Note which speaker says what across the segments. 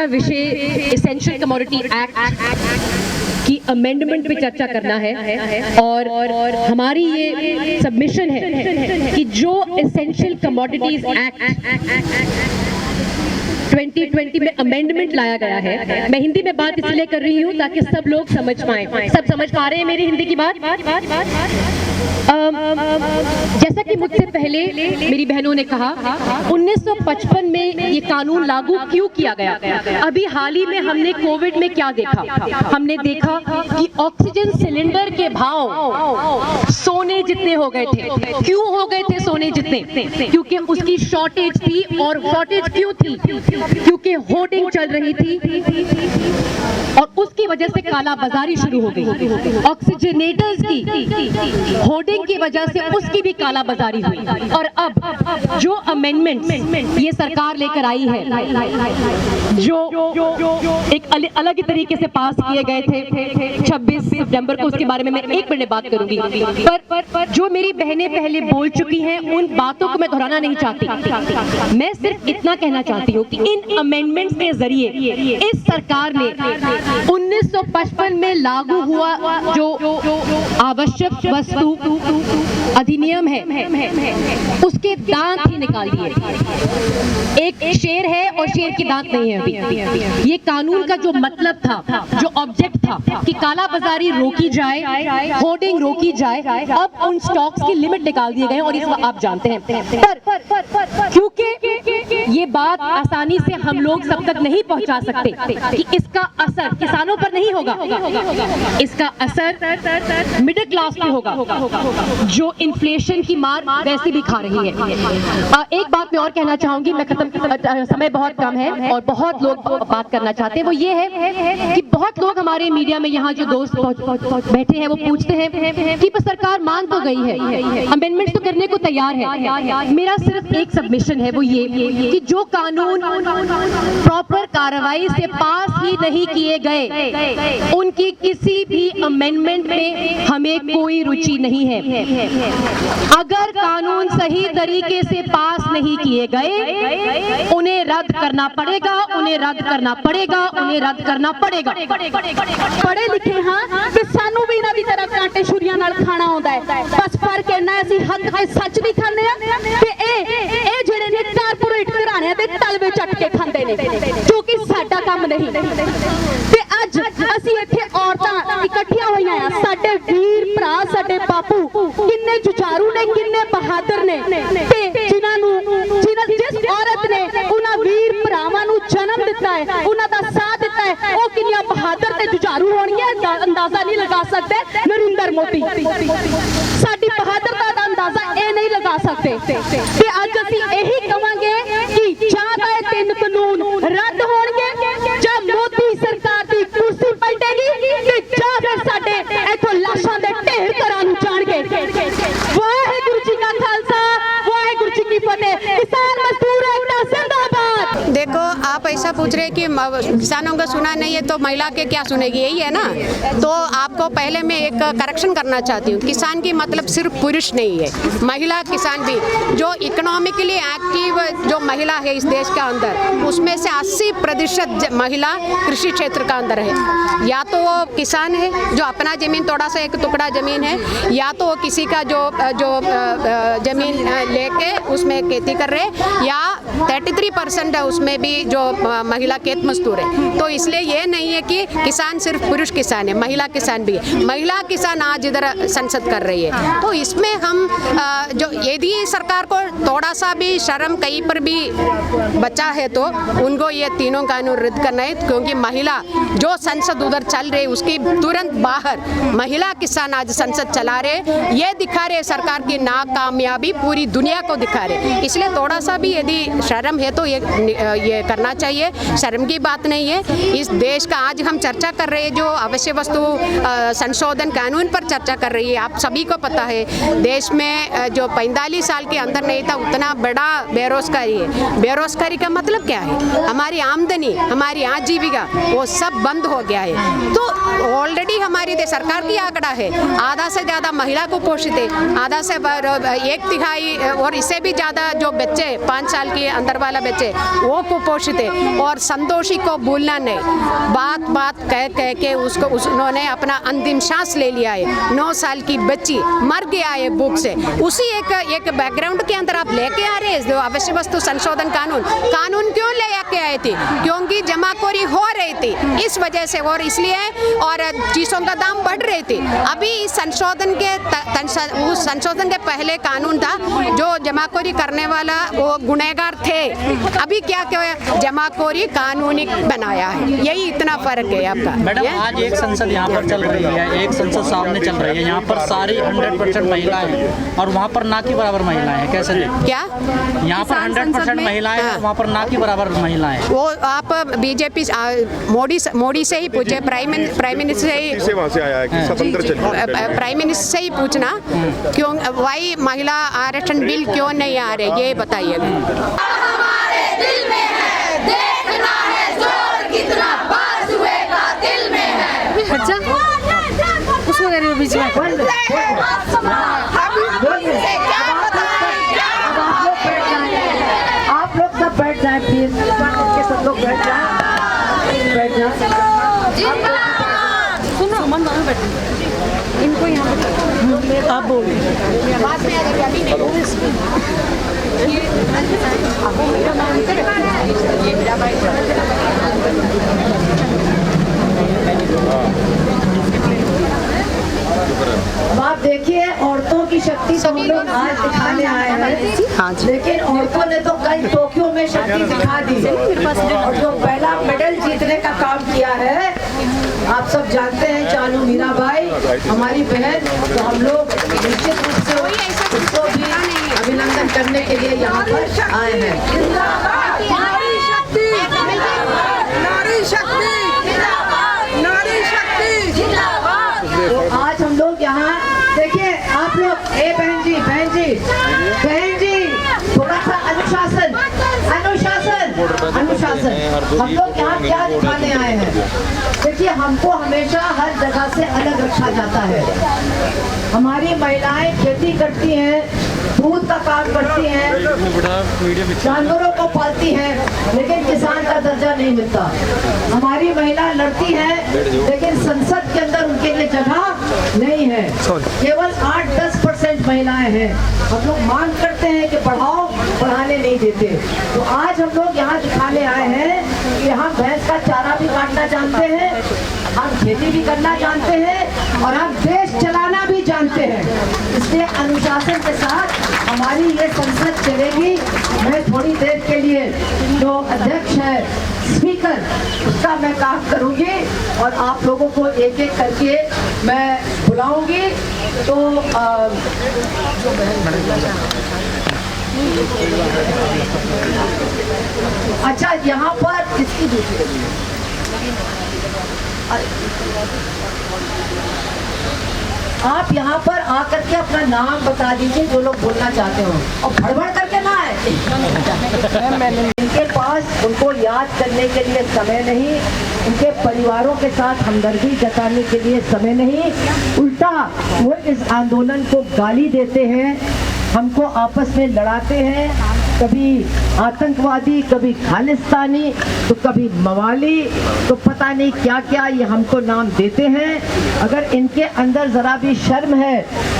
Speaker 1: विषय essential commodity act की amendment पे चर्चा करना है और हमारी ये सबमिशन है कि जो एसेंशियल कमोडिटीज एक्ट 2020 में अमेंडमेंट लाया गया है, मैं हिंदी में बात इसलिए कर रही हूँ ताकि सब लोग समझ पाएं। सब समझ पा रहे हैं मेरी हिंदी की बात? जैसा कि मुझसे पहले मेरी बहनों ने कहा, 1955 में ये कानून लागू क्यों किया गया? अभी हाल ही में हमने कोविड में क्या देखा? हमने देखा कि ऑक्सीजन सिलेंडर के भाव सोने जितने हो गए थे। क्यों हो गए थे सोने जितने? क्योंकि उसकी शॉर्टेज थी। और शॉर्टेज क्यों थी? क्योंकि होर्डिंग चल रही थी और उसकी वजह से काला बाजारी शुरू हो गई। ऑक्सीजनेटर्स की होर्डिंग की वजह से उसकी भी काला बाजारी हुई। और अब जो अमेंडमेंट ये सरकार लेकर आई है, जो एक अलग ही तरीके से पास किए गए थे 26 सितंबर को, उसके बारे में मैं 1 मिनट बात करूंगी। पर जो मेरी बहनें पहले बोल चुकी हैं उन बातों को मैं दोहराना नहीं चाहती। मैं सिर्फ इतना कहना चाहती हूँ कि इन अमेंडमेंट्स के जरिए इस सरकार ने 1955 में लागू हुआ जो आवश्यक वस्तु अधिनियम है उसके दांत ही निकाल दिए। एक शेर है और शेर के दांत नहीं है अभी। ये कानून का जो मतलब था, जो ऑब्जेक्ट था कि काला बाजारी रोकी जाए, होर्डिंग रोकी जाए, अब उन स्टॉक्स की लिमिट निकाल दिए गए और इसको आप जानते हैं। पर क्योंकि ये बात आसानी से हम लोग सब तक नहीं पहुंचा सकते कि इसका असर किसानों पर नहीं होगा, इसका असर मिडिल क्लास पे होगा जो इन्फ्लेशन की मार वैसे भी खा रही है। एक बात मैं और कहना चाहूंगी, मैं खत्म, समय बहुत कम है और बहुत लोग बात करना चाहते हैं। वो ये है कि बहुत लोग हमारे मीडिया में यहाँ जो दोस्त बैठे हैं वो पूछते हैं कि सरकार मान तो गई है, अमेंडमेंट तो करने को तैयार है। मेरा सिर्फ एक सबमिशन है, वो ये कि जो कानून प्रॉपर कार्रवाई से पास ही नहीं किए गए उनकी किसी भी अमेंडमेंट में हमें कोई रुचि नहीं है। अगर कानून सही तरीके से पास नहीं किए गए उन्हें रद्द करना पड़ेगा, उन्हें रद्द करना पड़ेगा, उन्हें रद्द करना पड़ेगा।
Speaker 2: पढ़े लिखे हाँ कि सानू भी इन्हां दी तरह कांटे छुरियां नाल खाना आउंदा है, बस फर्क इन्ना असीं हक ते सच नहीं खांदे आ ते ए ਜਿਹੜੇ ਨੇ कारपोरेट घराणिਆਂ ਦੇ तलवे ਚੱਟ ਕੇ ਖਾਂਦੇ ਨੇ, जो कि साडा काम नहीं। ते अज असीं इत्थे औरतां इकट्ठियां होईयां आ, साडे वीर भरा, साडे बापू किन्ने जुझारू ने, किन्ने बहादुर ने ते जिस औरत ने उन्हां वीर भरावां नूं जन्म दिता है, उन्हां दा साथ दिता है, ओ किन्नियां बहादुर ते जुझारू होणगीआं अंदाजा नहीं लगा सकते नरेंद्र मोदी। साडी बहादुरता दा अंदाजा ये नहीं लगा सकते ते अज असीं यही कहांगे कि जां तां इह 3 कानून रद्द होणगे, जां मोदी सरकार दी कुर्सी पलटेगी ते जां फिर साडे इथों लाशां दे ढेर घरां नूं जाणगे। वाहिगुरू जी का खालसा, वाहिगुरू जी की फतेह। किसान मजदूर एकता जिंदाबाद।
Speaker 3: देखो, आप ऐसा पूछ रहे कि किसानों का सुना नहीं है तो महिला के क्या सुनेगी, यही है ना? तो आपको पहले मैं एक करेक्शन करना चाहती हूँ। किसान की मतलब सिर्फ पुरुष नहीं है, महिला किसान भी। जो इकोनॉमिकली एक्टिव जो महिला है इस देश के अंदर, उसमें से 80% महिला कृषि क्षेत्र का अंदर है। या तो वो किसान है जो अपना जमीन, थोड़ा सा एक टुकड़ा जमीन है, या तो वो किसी का जो जमीन लेके उसमें खेती कर रहे, या 33% है उसमें भी जो महिला खेत मजदूर है। तो इसलिए ये नहीं है कि किसान सिर्फ पुरुष किसान है, महिला किसान भी है। महिला किसान आज इधर संसद कर रही है। तो इसमें हम जो यदि सरकार को थोड़ा सा भी शर्म कहीं पर भी बचा है तो उनको ये तीनों कानून रद्द करना है, क्योंकि महिला जो संसद उधर चल रही है उसकी तुरंत बाहर महिला किसान आज संसद चला रहे, ये दिखा रहे सरकार की नाकामयाबी पूरी दुनिया को दिखा रहे। इसलिए थोड़ा सा भी यदि शर्म है तो ये करना चाहिए। शर्म की बात नहीं है। इस देश का आज हम चर्चा कर रहे हैं जो अवश्य वस्तु संशोधन कानून पर चर्चा कर रही है। आप सभी को पता है देश में जो 45 साल के अंदर नहीं था उतना बड़ा बेरोजगारी है। बेरोजगारी का मतलब क्या है? हमारी आमदनी, हमारी आजीविका वो सब बंद हो गया है। तो ऑलरेडी हमारी सरकार की आंकड़ा है आधा से ज़्यादा महिला कुपोषित है, आधा से 1/3 और इससे भी ज़्यादा जो बच्चे 5 साल के अंदर वाला बच्चे वो कुपोषित है। और संतोषी को भूलना नहीं। बात बात कह कह के उन्होंने अपना अंतिम सांस ले लिया है। 9 साल की बच्ची मर गया है भूख से। उसी एक बैकग्राउंड के अंदर आप लेके आ रहे हैं जो आवश्यक वस्तु संशोधन कानून क्यों ले आके आए थे? क्योंकि जमाखोरी हो रही थी इस वजह से, और इसलिए और चीज़ों का दाम बढ़ रहे थे। अभी इस संशोधन के पहले कानून था जो जमाखोरी करने वाला वो गुनहगार थे। अभी क्या जमाखोरी कानूनी बनाया है, यही इतना फर्क है आपका।
Speaker 4: मैडम आज एक संसद यहाँ पर चल रही है, एक संसद सामने चल रही है, यहाँ पर सारी 100% महिलाएं हैं और वहाँ पर ना के बराबर महिलाएं हैं। कैसे
Speaker 3: क्या
Speaker 4: यहाँ पर 100% महिलाएं हैं, वहाँ पर ना के बराबर महिलाएं हैं?
Speaker 3: वो आप बीजेपी मोदी से ही पूछे, प्राइम मिनिस्टर से ही,
Speaker 5: वहाँ से आया है कि स्वतंत्र चलिए।
Speaker 3: प्राइम मिनिस्टर से ही पूछना क्यों वही महिला आरक्षण बिल क्यों नहीं आ रहे, ये बताइएगा।
Speaker 6: हमारे दिल में है, देखना है जोर कितना बाजुए का दिल में है।
Speaker 1: अच्छा उसको कह रही हो बीच में।
Speaker 7: आप लोग सब बैठ जाए प्लीज, सब लोग बैठ जाए।
Speaker 1: इनको यहाँ आप बोल
Speaker 7: अब आप देखिए औरतों की शक्ति तो हम लोग आज दिखाने आए हैं, लेकिन औरतों ने तो कल टोक्यो में शक्ति दिखा दी और जो पहला मेडल जीतने का काम किया है आप सब जानते हैं, चानू मीराबाई हमारी बहन। तो हम लोग निश्चित रूप से उसको भी अभिनंदन करने के लिए यहाँ पर आए हैं।
Speaker 6: नारी शक्ति, नारी शक्ति, नारी शक्ति जिंदाबाद।
Speaker 7: तो आज हम लोग यहाँ देखिए, आप लोग बहन जी थोड़ा सा अनुशासन हम लोग यहाँ क्या दिखाने आए हैं? देखिए हमको हमेशा हर जगह से अलग रखा जाता है। हमारी महिलाएं खेती करती हैं, दूध का काम करती हैं, जानवरों को पालती हैं, लेकिन किसान का दर्जा नहीं मिलता। हमारी महिला लड़ती हैं, लेकिन संसद के अंदर उनके लिए जगह नहीं है। केवल 8-10% महिलाएं हैं। हम लोग मांग करते हैं कि बढ़ाओ, बढ़ाने नहीं देते। तो आज हम लोग यहाँ दिखाने आए हैं कि हम भैंस का चारा भी काटना जानते हैं, हम खेती भी करना जानते हैं और हम देश चलाना भी जानते हैं। इसलिए अनुशासन के साथ हमारी ये संसद चलेगी। मैं थोड़ी देर के लिए जो अध्यक्ष है, स्पीकर, उसका मैं काम करूंगी और आप लोगों को एक एक करके मैं बुलाऊंगी। तो अच्छा, यहाँ पर इसकी दूसरी आप यहाँ पर आकर के अपना नाम बता दीजिए जो लोग बोलना चाहते हो, और भड़बड़ करके ना आए। इनके पास उनको याद करने के लिए समय नहीं, उनके परिवारों के साथ हमदर्दी जताने के लिए समय नहीं, उल्टा वो इस आंदोलन को गाली देते हैं, हमको आपस में लड़ाते हैं। कभी आतंकवादी, कभी खालिस्तानी, तो कभी मवाली, तो पता नहीं क्या क्या ये हमको नाम देते हैं। अगर इनके अंदर ज़रा भी शर्म है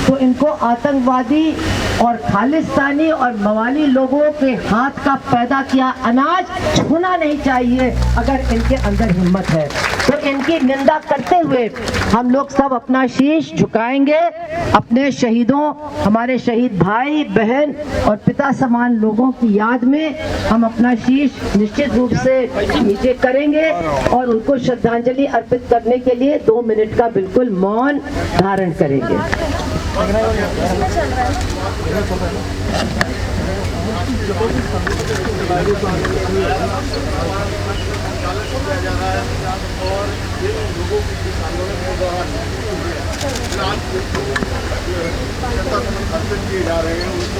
Speaker 7: तो इनको आतंकवादी और खालिस्तानी और मवाली लोगों के हाथ का पैदा किया अनाज छूना नहीं चाहिए। अगर इनके अंदर हिम्मत है तो इनकी निंदा करते हुए हम लोग सब अपना शीश झुकाएंगे। अपने शहीदों, हमारे शहीद भाई बहन और पिता समान लोगों की याद में हम अपना शीश निश्चित रूप से नीचे करेंगे और उनको श्रद्धांजलि अर्पित करने के लिए 2 मिनट का बिल्कुल मौन धारण करेंगे।
Speaker 5: किए जा रहे हैं उनको